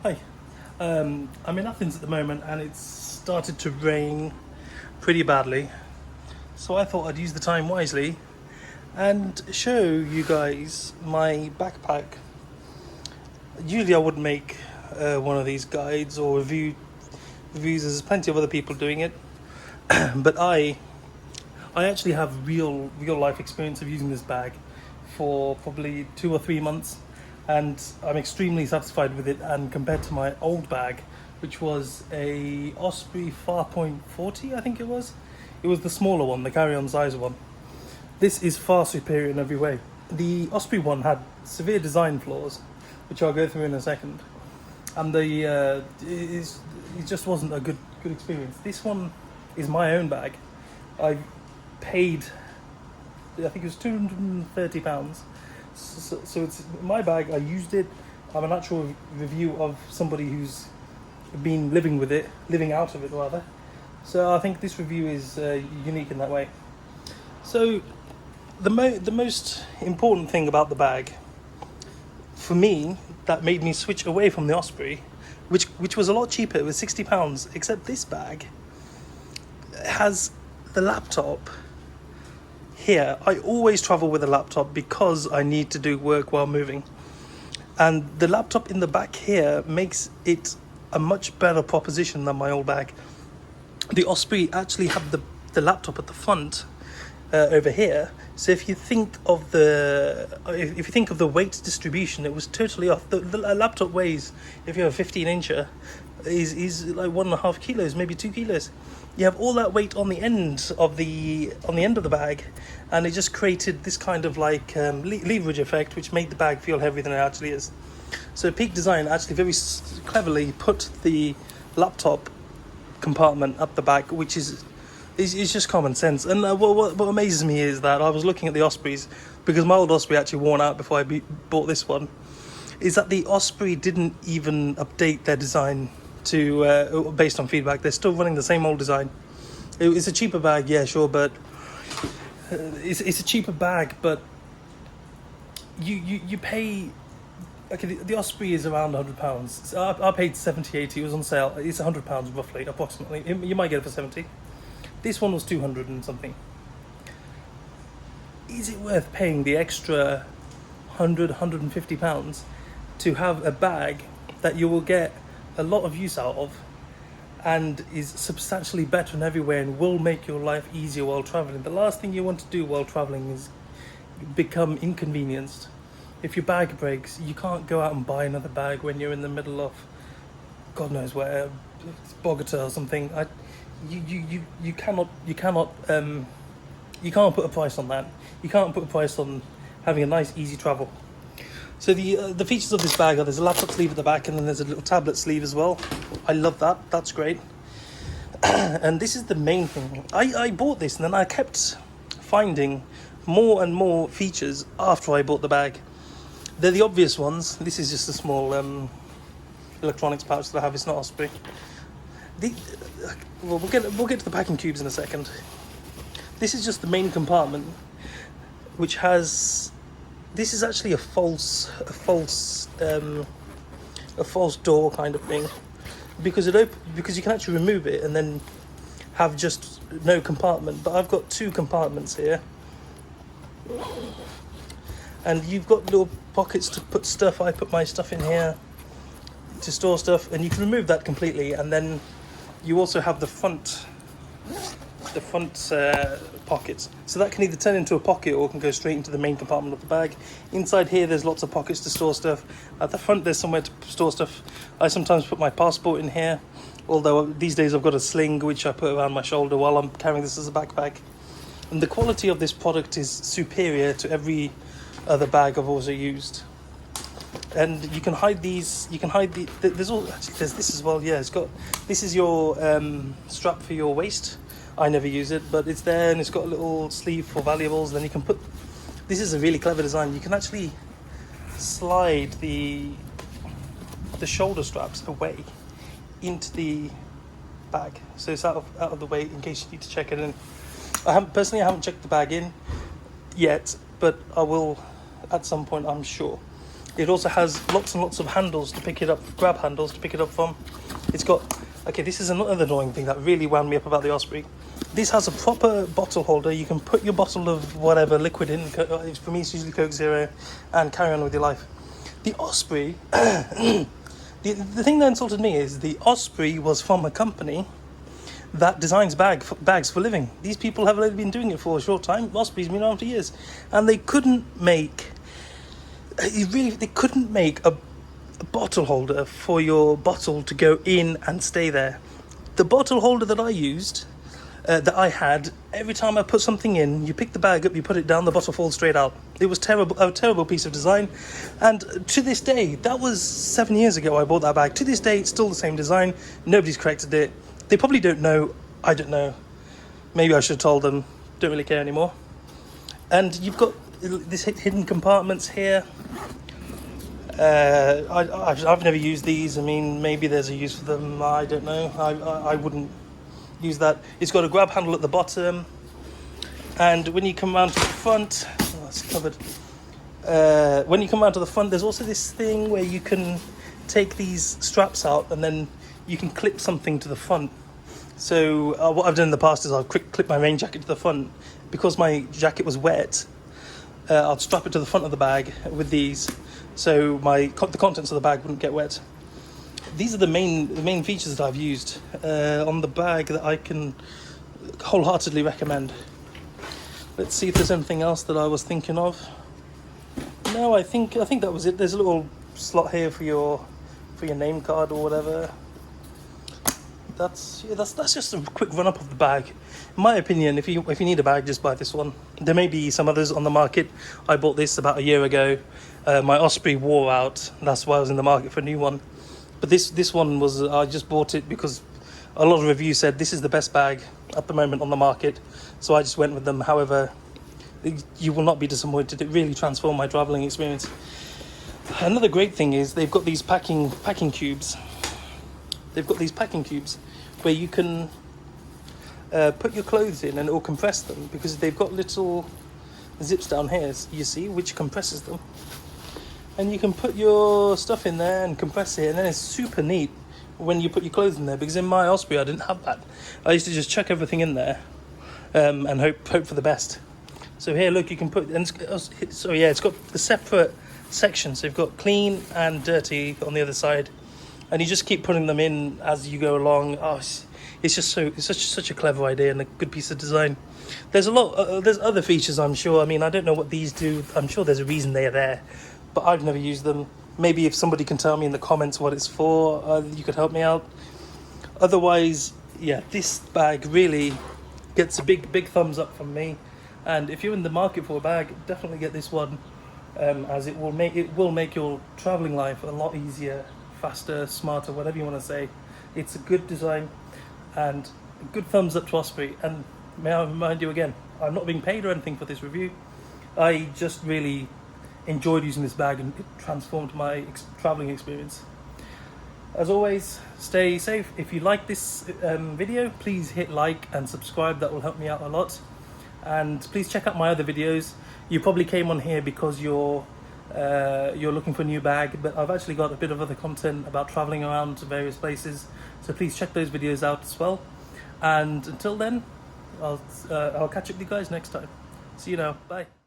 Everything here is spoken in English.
Hi, I'm in Athens at the moment and it's started to rain pretty badly. So I thought I'd use the time wisely and show you guys my backpack. Usually I wouldn't make one of these guides or reviews, there's plenty of other people doing it. But I actually have real life experience of using this bag for probably 2 or 3 months, and I'm extremely satisfied with it. And compared to my old bag, which was a Osprey Farpoint 40, I think it was the smaller one, the carry-on size one. This is far superior in every way. The Osprey one had severe design flaws, which I'll go through in a second, and it just wasn't a good experience. This one is my own bag. I paid, I think it was £230. So it's my bag. I used it. I'm an actual review of somebody who's been living out of it rather. So I think this review is unique in that way. So the most important thing about the bag, for me, that made me switch away from the Osprey, which was a lot cheaper. It was £60. Except this bag has the laptop here. I always travel with a laptop because I need to do work while moving, and the laptop in the back here makes it a much better proposition than my old bag. The Osprey actually had the laptop at the front over here, so if you think of the weight distribution, it was totally off. The laptop weighs, if you have a 15-incher, is like 1.5 kilos, maybe 2 kilos. You have all that weight on the end of the bag, and it just created this kind of like leverage effect, which made the bag feel heavier than it actually is. So Peak Design actually very cleverly put the laptop compartment up the back, which is just common sense. And what amazes me is that I was looking at the Ospreys, because my old Osprey actually worn out before I bought this one, is that the Osprey didn't even update their design to based on feedback. They're still running the same old design. It's a cheaper bag, yeah, sure, but it's a cheaper bag, but you pay. Okay, the Osprey is around £100. So I paid 70-80. It was on sale. It's £100 roughly, approximately. You might get it for 70. This one was 200 and something. Is it worth paying the extra £150 to have a bag that you will get a lot of use out of, and is substantially better in every way and will make your life easier while traveling? The last thing you want to do while traveling is become inconvenienced. If your bag breaks, you can't go out and buy another bag when you're in the middle of God knows where, Bogota or something. You cannot put a price on that. You can't put a price on having a nice easy travel. So the features of this bag are: there's a laptop sleeve at the back, and then there's a little tablet sleeve as well. I love that. That's great. And this is the main thing. I bought this, and then I kept finding more and more features after I bought the bag. They're the obvious ones. This is just a small electronics pouch that I have. It's not Osprey. We'll get to the packing cubes in a second. This is just the main compartment, which has. This is actually a false door kind of thing, because you can actually remove it and then have just no compartment. But I've got two compartments here, and you've got little pockets to put stuff. I put my stuff in here to store stuff, and you can remove that completely. And then you also have the front pockets, so that can either turn into a pocket or can go straight into the main compartment of the bag. Inside here there's lots of pockets to store stuff. At the front there's somewhere to store stuff. I sometimes put my passport in here, although these days I've got a sling which I put around my shoulder while I'm carrying this as a backpack. And the quality of this product is superior to every other bag I've also used. And you can hide these. There's this as well. Yeah, this is your strap for your waist. I never use it, but it's there, and it's got a little sleeve for valuables. Then you can put. This is a really clever design. You can actually slide the shoulder straps away into the bag, so it's out of the way in case you need to check it in. I haven't checked the bag in yet, but I will at some point, I'm sure. It also has lots and lots of handles to pick it up, grab handles to pick it up from. It's got, okay, this is another annoying thing that really wound me up about the Osprey. This has a proper bottle holder. You can put your bottle of whatever liquid in, for me it's usually Coke Zero, and carry on with your life. The Osprey, the thing that insulted me is the Osprey was from a company that designs bags for living. These people have only been doing it for a short time. Osprey's been around for years, and they couldn't make a bottle holder for your bottle to go in and stay there. The bottle holder that I used, that I had, every time I put something in, you pick the bag up, you put it down, the bottle falls straight out. It was a terrible piece of design, and to this day, that was 7 years ago I bought that bag. To this day, it's still the same design. Nobody's corrected it. They probably don't know. I don't know. Maybe I should have told them. Don't really care anymore. And you've got this hidden compartments here. I've never used these. I mean, maybe there's a use for them. I don't know. I wouldn't use that. It's got a grab handle at the bottom, and when you come around to the front, oh, it's covered. When you come around to the front, there's also this thing where you can take these straps out, and then you can clip something to the front. So what I've done in the past is I've clipped my rain jacket to the front. Because my jacket was wet, I'll strap it to the front of the bag with these, so the contents of the bag wouldn't get wet. These are the main features that I've used on the bag that I can wholeheartedly recommend. Let's see if there's anything else that I was thinking of. No, I think that was it. There's a little slot here for your name card or whatever. That's just a quick run up of the bag. In my opinion, if you need a bag, just buy this one. There may be some others on the market. I bought this about a year ago. My Osprey wore out. That's why I was in the market for a new one. But this one was, I just bought it because a lot of reviews said this is the best bag at the moment on the market. So I just went with them. However, you will not be disappointed. It really transformed my traveling experience. Another great thing is they've got these packing cubes. They've got these packing cubes where you can put your clothes in and it will compress them, because they've got little zips down here, you see, which compresses them. And you can put your stuff in there and compress it, and then it's super neat when you put your clothes in there, because in my Osprey I didn't have that. I used to just chuck everything in there and hope for the best. So here, look, you can put, and it's got the separate sections. So you've got clean and dirty on the other side, and you just keep putting them in as you go along. Oh, it's such a clever idea and a good piece of design. There's there's other features, I'm sure. I mean, I don't know what these do. I'm sure there's a reason they're there, but I've never used them. Maybe if somebody can tell me in the comments what it's for, you could help me out. Otherwise, yeah, this bag really gets a big thumbs up from me. And if you're in the market for a bag, definitely get this one, as it will make your traveling life a lot easier, faster, smarter, whatever you want to say. It's a good design, and a good thumbs up to Osprey. And may I remind you again, I'm not being paid or anything for this review. I just really enjoyed using this bag, and it transformed my traveling experience. As always, stay safe. If you like this video, please hit like and subscribe. That will help me out a lot. And please check out my other videos. You probably came on here because you're looking for a new bag, but I've actually got a bit of other content about traveling around to various places, so please check those videos out as well. And until then, I'll catch up with you guys next time. See you now. Bye.